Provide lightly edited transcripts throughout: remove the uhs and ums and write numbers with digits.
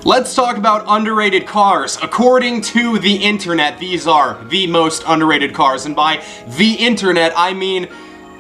Let's talk about underrated cars. According to the internet, these are the most underrated cars, and by the internet, I mean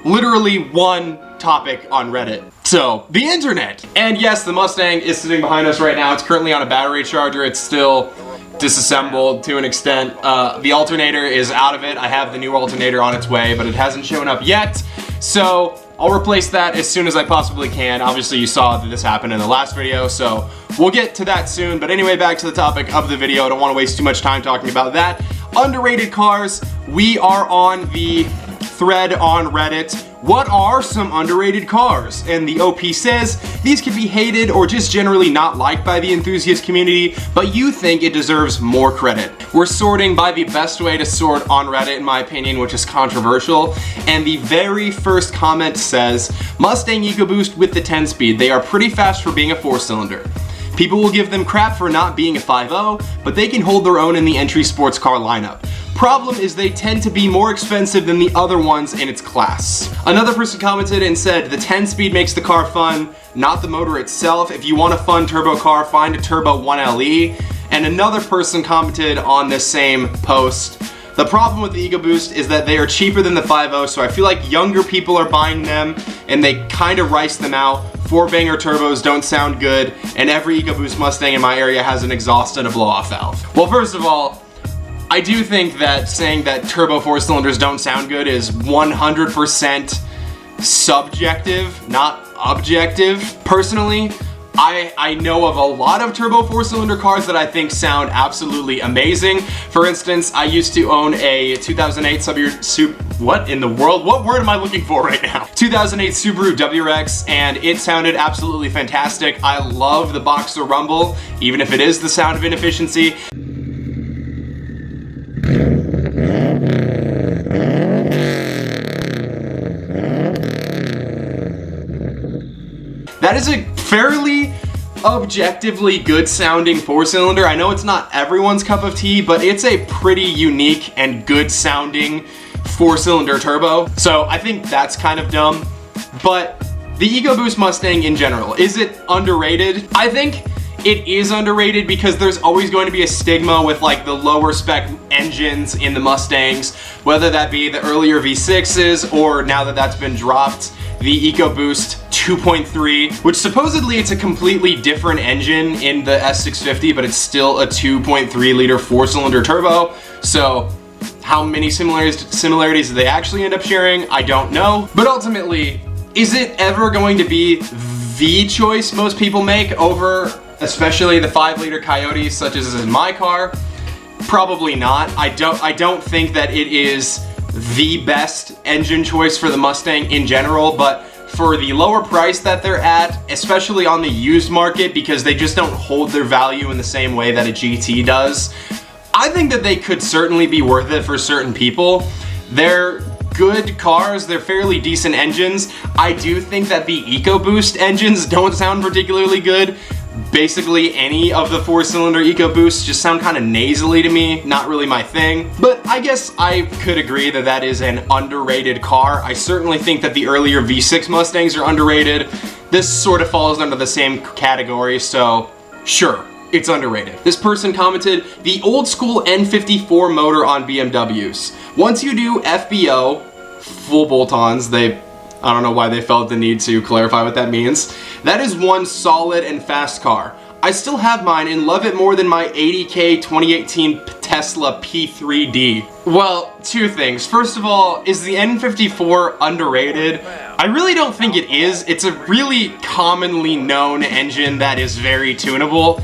literally one topic on Reddit. So, the internet! And yes, the Mustang is sitting behind us right now. It's currently on a battery charger. It's still disassembled to an extent. The alternator is out of it. I have the new alternator on its way, but it hasn't shown up yet. So, I'll replace that as soon as I possibly can. Obviously, you saw that this happened in the last video, so we'll get to that soon. But anyway, back to the topic of the video. I don't want to waste too much time talking about that. Underrated cars. We are on the thread on Reddit. What are some underrated cars? And the OP says these can be hated or just generally not liked by the enthusiast community, but you think it deserves more credit. We're sorting by the best way to sort on Reddit, in my opinion, which is controversial. And the very first comment says, Mustang EcoBoost with the 10-speed. They are pretty fast for being a 4-cylinder. People will give them crap for not being a 5.0, but they can hold their own in the entry sports car lineup. Problem is they tend to be more expensive than the other ones in its class. Another person commented and said, the 10-speed makes the car fun, not the motor itself. If you want a fun turbo car, find a Turbo 1LE. And another person commented on this same post, the problem with the EcoBoost is that they are cheaper than the 5.0, so I feel like younger people are buying them and they kind of rice them out. 4-banger turbos don't sound good, and every EcoBoost Mustang in my area has an exhaust and a blow-off valve. Well, first of all, I do think that saying that turbo 4-cylinders don't sound good is 100% subjective, not objective. Personally, I know of a lot of turbo 4-cylinder cars that I think sound absolutely amazing. For instance, I used to own a 2008 what in the world? What word am I looking for right now? 2008 Subaru WRX, and it sounded absolutely fantastic. I love the Boxer rumble, even if it is the sound of inefficiency. That is a fairly objectively good sounding 4-cylinder. I know it's not everyone's cup of tea, but it's a pretty unique and good sounding 4-cylinder turbo. So I think that's kind of dumb. But the EcoBoost Mustang in general, is it underrated? I think it is underrated because there's always going to be a stigma with like the lower spec engines in the Mustangs, whether that be the earlier V6s or now that that's been dropped, the EcoBoost 2.3, which supposedly it's a completely different engine in the S650, but it's still a 2.3 liter 4-cylinder turbo. So how many similarities do they actually end up sharing? I don't know. But ultimately, is it ever going to be the choice most people make over especially the 5-liter Coyotes such as in my car? Probably not. I don't think that it is the best engine choice for the Mustang in general, but for the lower price that they're at, especially on the used market, because they just don't hold their value in the same way that a GT does, I think that they could certainly be worth it for certain people. They're good cars, they're fairly decent engines. I do think that the EcoBoost engines don't sound particularly good. Basically any of the 4-cylinder EcoBoosts just sound kind of nasally to me, not really my thing. But I guess I could agree that that is an underrated car. I certainly think that the earlier V6 Mustangs are underrated. This sort of falls under the same category, so sure, it's underrated. This person commented, the old school N54 motor on BMWs. Once you do FBO, full bolt-ons, I don't know why they felt the need to clarify what that means. That is one solid and fast car. I still have mine and love it more than my 80K 2018 Tesla P3D. Well, two things. First of all, is the N54 underrated? I really don't think it is. It's a really commonly known engine that is very tunable.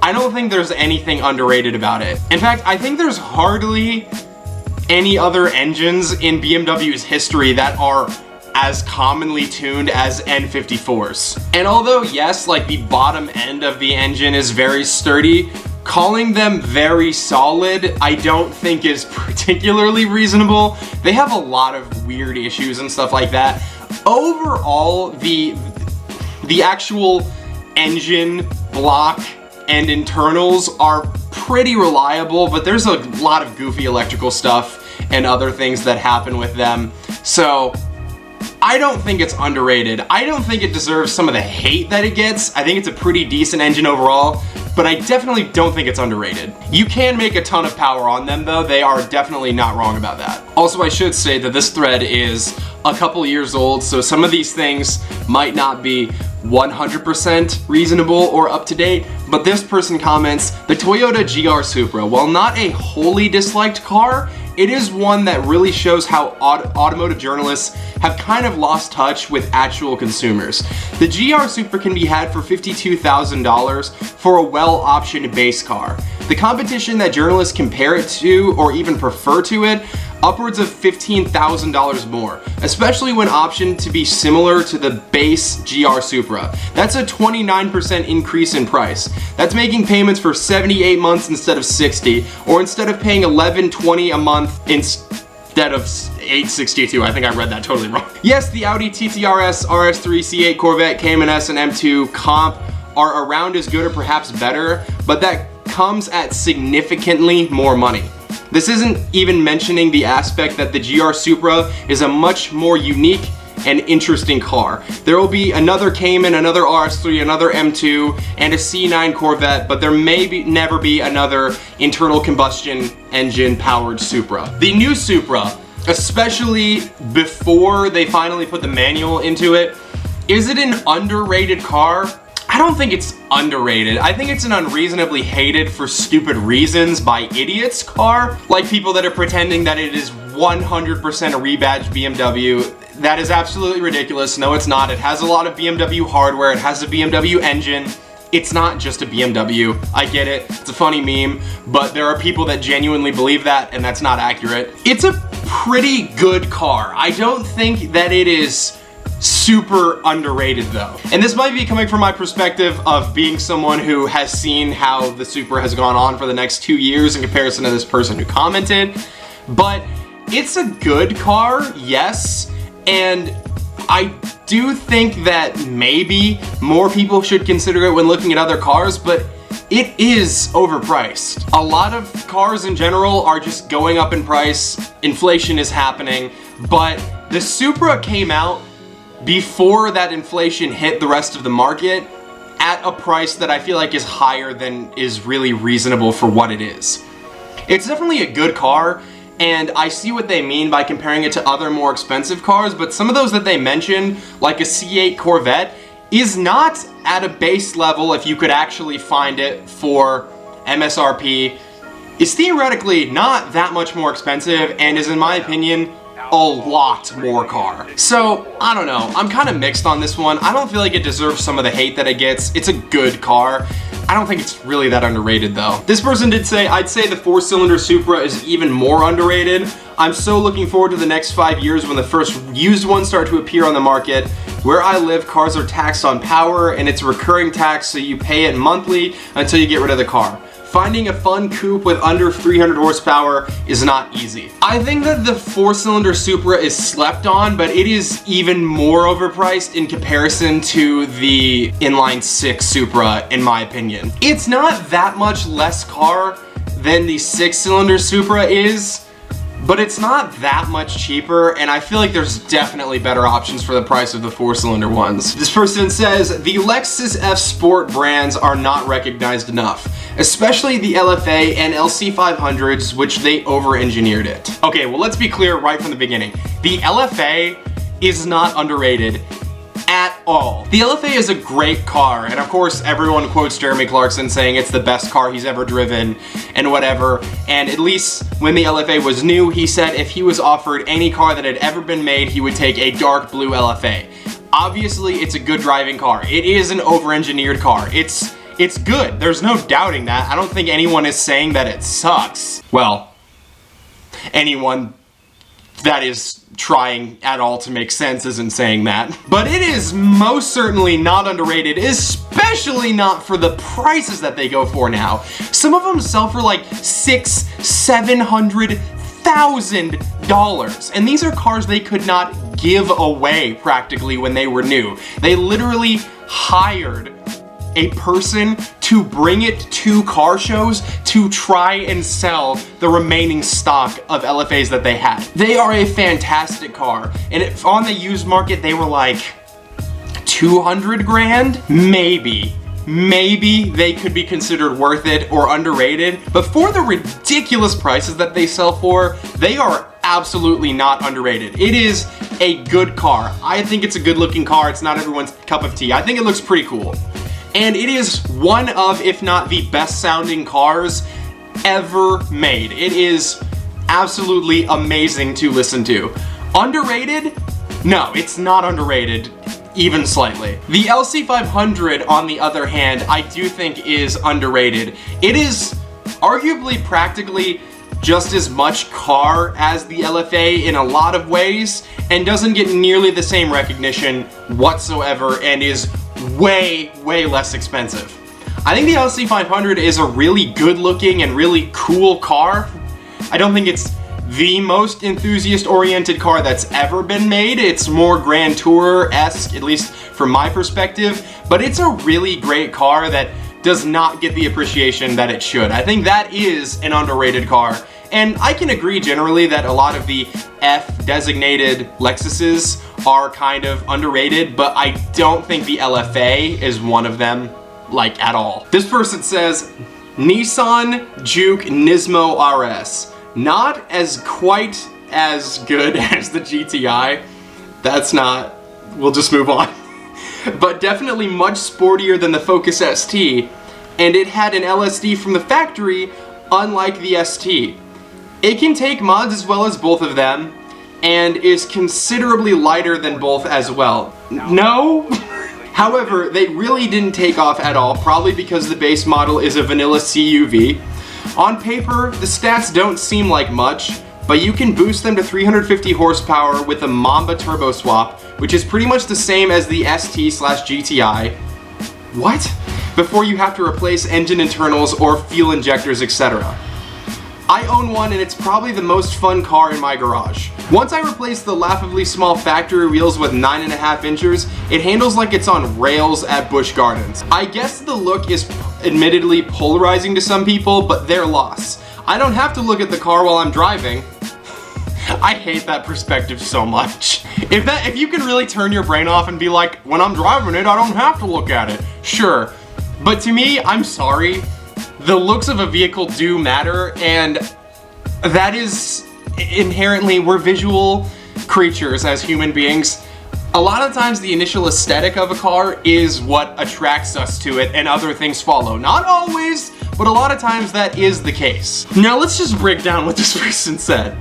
I don't think there's anything underrated about it. In fact, I think there's hardly any other engines in BMW's history that are as commonly tuned as N54s. And although yes, like the bottom end of the engine is very sturdy, calling them very solid I don't think is particularly reasonable. They have a lot of weird issues and stuff like that. Overall, the actual engine block and internals are pretty reliable, but there's a lot of goofy electrical stuff and other things that happen with them. So I don't think it's underrated. I don't think it deserves some of the hate that it gets. I think it's a pretty decent engine overall, but I definitely don't think it's underrated. You can make a ton of power on them though, they are definitely not wrong about that. Also, I should say that this thread is a couple years old, so some of these things might not be 100% reasonable or up to date, but this person comments, the Toyota GR Supra, while not a wholly disliked car, it is one that really shows how automotive journalists have kind of lost touch with actual consumers. The GR Supra can be had for $52,000 for a well-optioned base car. The competition that journalists compare it to, or even prefer to it, upwards of $15,000 more, especially when optioned to be similar to the base GR Supra. That's a 29% increase in price. That's making payments for 78 months instead of 60, or instead of paying $1120 a month instead of $862. I think I read that totally wrong. Yes, the Audi TT-RS, RS3, C8 Corvette, Cayman S, and M2 comp are around as good or perhaps better, but that comes at significantly more money. This isn't even mentioning the aspect that the GR Supra is a much more unique and interesting car. There will be another Cayman, another RS3, another M2, and a C9 Corvette, but there may never be another internal combustion engine powered Supra. The new Supra, especially before they finally put the manual into it, is it an underrated car? I don't think it's underrated. I think it's an unreasonably hated for stupid reasons by idiots car, like people that are pretending that it is 100% a rebadged BMW. That is absolutely ridiculous. No, it's not. It has a lot of BMW hardware. It has a BMW engine. It's not just a BMW. I get it. It's a funny meme, but there are people that genuinely believe that, and that's not accurate. It's a pretty good car. I don't think that it is super underrated though. And this might be coming from my perspective of being someone who has seen how the Supra has gone on for the next 2 years in comparison to this person who commented, but it's a good car, yes, and I do think that maybe more people should consider it when looking at other cars, but it is overpriced. A lot of cars in general are just going up in price, inflation is happening, but the Supra came out before that inflation hit the rest of the market at a price that I feel like is higher than is really reasonable for what it is. It's definitely a good car, and I see what they mean by comparing it to other more expensive cars, but some of those that they mentioned, like a C8 Corvette, is not at a base level if you could actually find it for MSRP, is theoretically not that much more expensive, and is, in my opinion, a lot more car. So, I don't know. I'm kind of mixed on this one. I don't feel like it deserves some of the hate that it gets. It's a good car. I don't think it's really that underrated though. This person did say, I'd say the 4-cylinder Supra is even more underrated. I'm so looking forward to the next 5 years when the first used ones start to appear on the market. Where I live, cars are taxed on power, and it's a recurring tax, so you pay it monthly until you get rid of the car. Finding a fun coupe with under 300 horsepower is not easy. I think that the 4-cylinder Supra is slept on, but it is even more overpriced in comparison to the inline 6 Supra, in my opinion. It's not that much less car than the 6-cylinder Supra is, but it's not that much cheaper, and I feel like there's definitely better options for the price of the 4-cylinder ones. This person says, the Lexus F Sport brands are not recognized enough, especially the LFA and LC500s, which they over-engineered it. Okay, well, let's be clear right from the beginning. The LFA is not underrated at all. The LFA is a great car, and of course everyone quotes Jeremy Clarkson saying it's the best car he's ever driven and whatever, and at least when the LFA was new, he said if he was offered any car that had ever been made, he would take a dark blue LFA. Obviously, it's a good driving car. It is an over-engineered car. It's good. There's no doubting that. I don't think anyone is saying that it sucks. Well, anyone that is trying at all to make sense isn't saying that. But it is most certainly not underrated, especially not for the prices that they go for now. Some of them sell for like $600,000-$700,000, and these are cars they could not give away practically when they were new. They literally hired a person to bring it to car shows to try and sell the remaining stock of LFAs that they had. They are a fantastic car, and if on the used market they were like 200 grand, maybe. maybe they could be considered worth it or underrated, but for the ridiculous prices that they sell for, they are absolutely not underrated. It is a good car. I think it's a good looking car. It's not everyone's cup of tea. I think it looks pretty cool. And it is one of, if not the best sounding cars ever made. It is absolutely amazing to listen to. Underrated? No, it's not underrated, even slightly. The LC500, on the other hand, I do think is underrated. It is arguably practically just as much car as the LFA in a lot of ways, and doesn't get nearly the same recognition whatsoever, and is way, way less expensive. I think the LC500 is a really good looking and really cool car. I don't think it's the most enthusiast-oriented car that's ever been made. It's more Grand Tourer-esque, at least from my perspective, but it's a really great car that does not get the appreciation that it should. I think that is an underrated car, and I can agree generally that a lot of the F-designated Lexuses are kind of underrated, but I don't think the LFA is one of them, like, at all. This person says, Nissan Juke Nismo RS. Not as quite as good as the GTI. That's not, we'll just move on. But definitely much sportier than the Focus ST, and it had an LSD from the factory, unlike the ST. It can take mods as well as both of them, and is considerably lighter than both as well. No? However, they really didn't take off at all, probably because the base model is a vanilla CUV. On paper, the stats don't seem like much, but you can boost them to 350 horsepower with a Mamba turbo swap, which is pretty much the same as the ST/GTI. What? Before you have to replace engine internals or fuel injectors, etc. I own one, and it's probably the most fun car in my garage. Once I replaced the laughably small factory wheels with 9.5 inches, it handles like it's on rails at Busch Gardens. I guess the look is admittedly polarizing to some people, but their loss. I don't have to look at the car while I'm driving. I hate that perspective so much. If you can really turn your brain off and be like, when I'm driving it, I don't have to look at it. Sure, but to me, I'm sorry. The looks of a vehicle do matter, and that is inherently, we're visual creatures as human beings. A lot of times the initial aesthetic of a car is what attracts us to it, and other things follow. Not always, but a lot of times that is the case. Now let's just break down what this person said.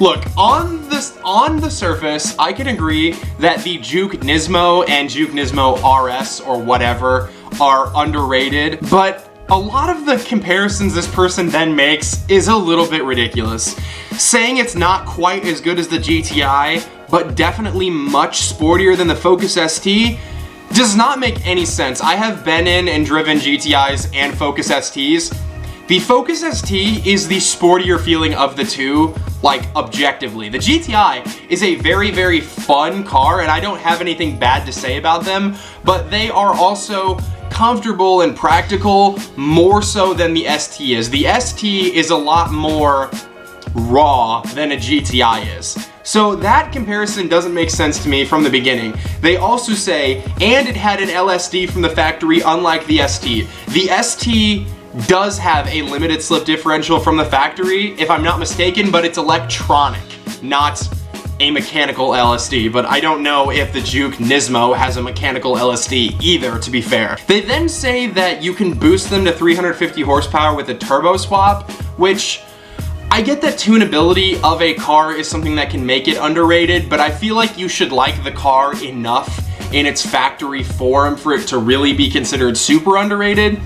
Look, on the surface, I can agree that the Juke Nismo and Juke Nismo RS or whatever are underrated, but a lot of the comparisons this person then makes is a little bit ridiculous. Saying it's not quite as good as the GTI, but definitely much sportier than the Focus ST, does not make any sense. I have been in and driven GTIs and Focus STs. The Focus ST is the sportier feeling of the two, like objectively. The GTI is a very, very fun car, and I don't have anything bad to say about them, but they are also comfortable and practical, more so than the ST is. The ST is a lot more raw than a GTI is. So that comparison doesn't make sense to me from the beginning. They also say, and it had an LSD from the factory, unlike the ST. The ST does have a limited slip differential from the factory, if I'm not mistaken, but it's electronic, not a mechanical LSD, but I don't know if the Juke Nismo has a mechanical LSD either, to be fair. They then say that you can boost them to 350 horsepower with a turbo swap, which I get that tunability of a car is something that can make it underrated, but I feel like you should like the car enough in its factory form for it to really be considered super underrated.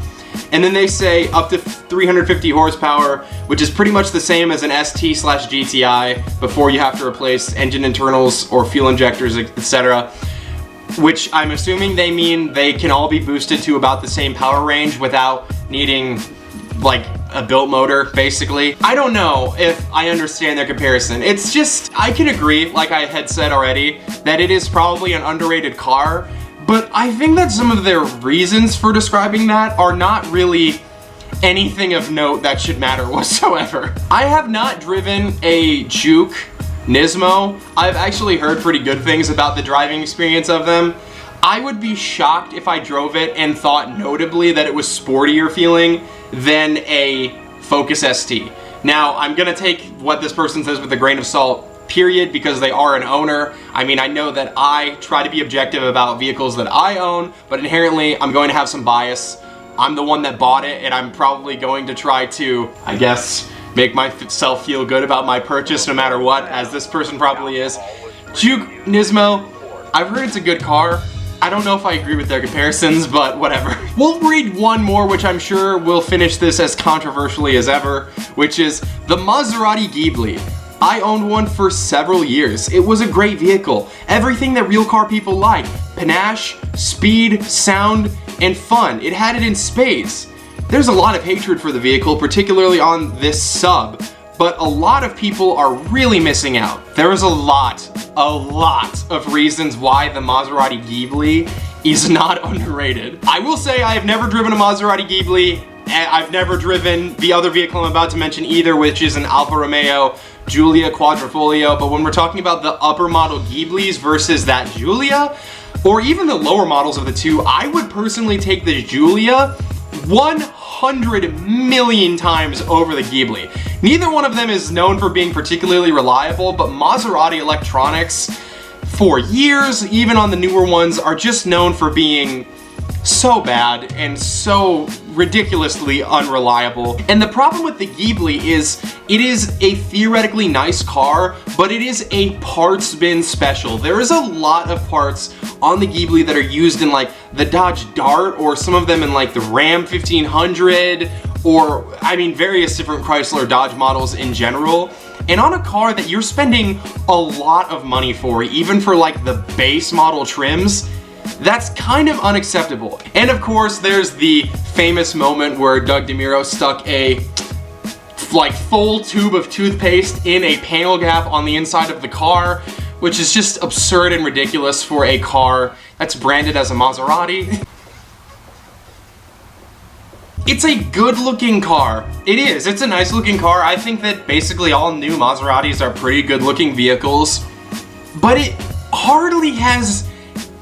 And then they say up to 350 horsepower, which is pretty much the same as an ST/GTI before you have to replace engine internals or fuel injectors, etc. Which I'm assuming they mean they can all be boosted to about the same power range without needing like a built motor, basically. I don't know if I understand their comparison. It's just, I can agree, like I had said already, that it is probably an underrated car, but I think that some of their reasons for describing that are not really anything of note that should matter whatsoever. I have not driven a Juke Nismo. I've actually heard pretty good things about the driving experience of them. I would be shocked if I drove it and thought notably that it was sportier feeling than a Focus ST. Now, I'm gonna take what this person says with a grain of salt, period, because they are an owner. I mean, I know that I try to be objective about vehicles that I own, but inherently I'm going to have some bias. I'm the one that bought it, and I'm probably going to try to, I guess, make myself feel good about my purchase no matter what, as this person probably is. Juke Nismo, I've heard it's a good car. I don't know if I agree with their comparisons, but whatever. We'll read one more, which I'm sure will finish this as controversially as ever, which is the Maserati Ghibli. I owned one for several years. It was a great vehicle. Everything that real car people like. Panache, speed, sound, and fun. It had it in spades. There's a lot of hatred for the vehicle, particularly on this sub, but a lot of people are really missing out. There is a lot of reasons why the Maserati Ghibli is not underrated. I will say I have never driven a Maserati Ghibli. I've never driven the other vehicle I'm about to mention either, which is an Alfa Romeo Giulia Quadrifoglio, but when we're talking about the upper model Ghiblis versus that Giulia, or even the lower models of the two, I would personally take the Giulia 100 million times over the Ghibli. Neither one of them is known for being particularly reliable, but Maserati electronics, for years, even on the newer ones, are just known for being so bad and so ridiculously unreliable. And the problem with the Ghibli is it is a theoretically nice car, but it is a parts bin special. There is a lot of parts on the Ghibli that are used in like the Dodge Dart, or some of them in like the Ram 1500, or I mean various different Chrysler Dodge models in general. And on a car that you're spending a lot of money for, even for like the base model trims, that's kind of unacceptable. And of course, there's the famous moment where Doug DeMuro stuck a like full tube of toothpaste in a panel gap on the inside of the car, which is just absurd and ridiculous for a car that's branded as a Maserati. It's a good looking car. It is, it's a nice looking car. I think that basically all new Maseratis are pretty good looking vehicles, but it hardly has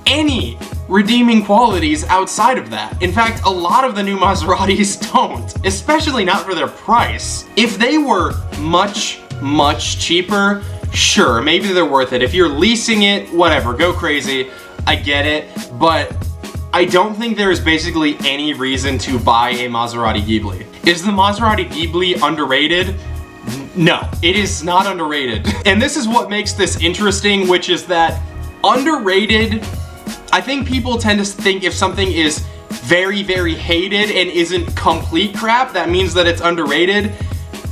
any redeeming qualities outside of that. In fact, a lot of the new Maseratis don't, especially not for their price. If they were much cheaper, sure, maybe they're worth it. If you're leasing it, whatever, go crazy, I get it, but I don't think there is basically any reason to buy a Maserati Ghibli. Is the Maserati Ghibli underrated? No, it is not underrated. And this is what makes this interesting, which is that underrated, I think people tend to think if something is very hated and isn't complete crap, that means that it's underrated.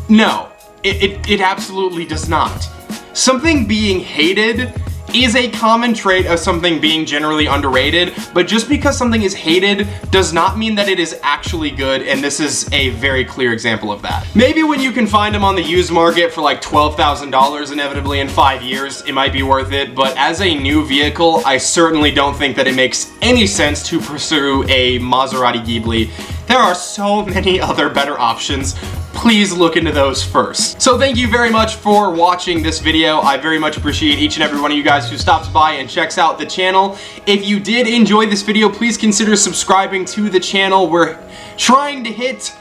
No, it absolutely does not. Something being hated is a common trait of something being generally underrated, but just because something is hated does not mean that it is actually good, and this is a very clear example of that. Maybe when you can find them on the used market for like $12,000 inevitably in 5 years, it might be worth it, but as a new vehicle, I certainly don't think that it makes any sense to pursue a Maserati Ghibli. There are so many other better options. Please look into those first. So thank you very much for watching this video. I very much appreciate each and every one of you guys who stops by and checks out the channel. If you did enjoy this video, please consider subscribing to the channel. We're trying to hit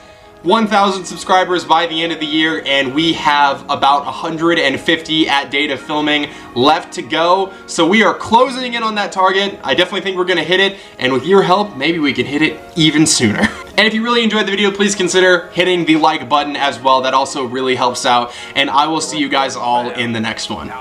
1,000 subscribers by the end of the year, and we have about 150 at date of filming left to go, so we are closing in on that target. I definitely think we're gonna hit it, and with your help, maybe we can hit it even sooner. And if you really enjoyed the video, please consider hitting the like button as well. That also really helps out, and I will see you guys all in the next one.